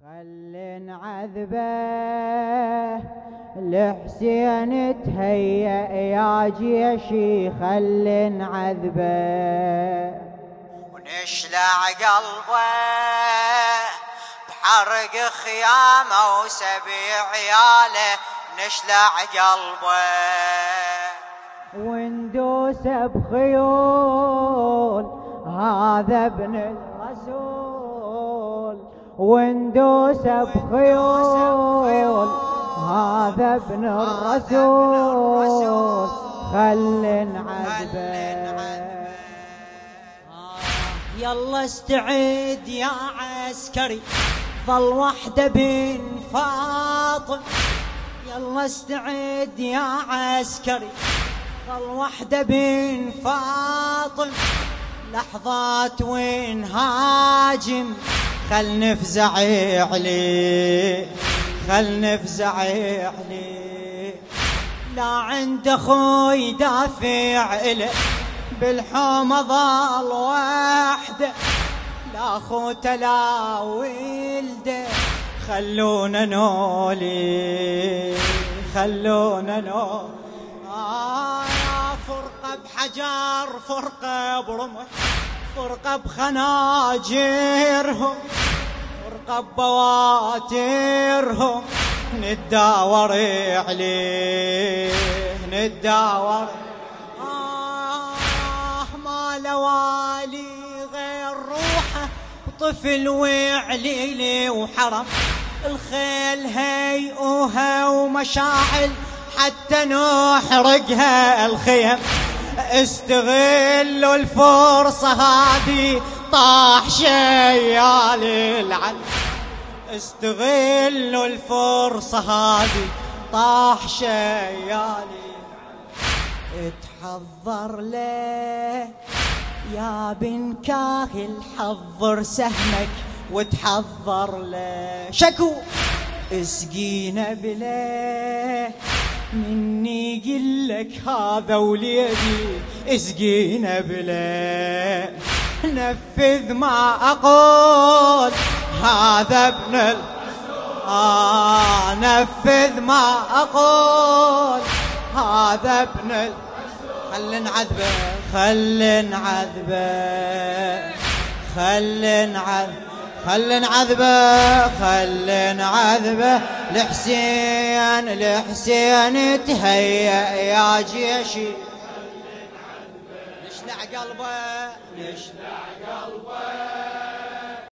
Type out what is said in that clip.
خلي نعذبه الحسين تهيأ يا جيشي، خلي نعذبه ونشلع قلبه بحرق خيامه وسبيع عياله، نشلع قلبه وندوس بخيول هذا ابن الرسول، وندوس بخيول هذا ابن الرسول، خلي نعذبه. يلا استعد يا عسكري، ظل وحده بن فاطم. يلا استعد يا عسكري، ظل وحده بن فاطم. لحظات ونهاجم، خل نفزع عليه، خل نفزع عليه. لا عند اخوي دافع إله، بالحومة ظل وحده. لا اخوته لا ولده، خلونا نولي، خلونا نولي. فرقة بحجر، فرقة برمح، فرقة بخناجرهم، فرقة بواترهم. نداور عليه، نداور. ما لوالي غير روحه، طفل وعليلي وحرم. الخيل هيئوها ومشاعل، حتى نحرقها الخيم. استغلوا الفرصة هذه، طاح شيال العلم. استغلوا الفرصة هذه، طاح شيال. اتحضر له يا بن كاهل، حضر سهمك وتحضر له. شكو اسقينا بله، مني قلك هذا وليدي، اسقينا بله. نفذ ما اقول هذا ابن نفذ ما اقول هذا ابن خلي نعذبه، خلي نعذبه، خلي نعذبه، خلي نعذبه، خلي نعذبه. الحسين الحسين تهيأ يا جيشي، نشلع قلبه، نشلع قلبه.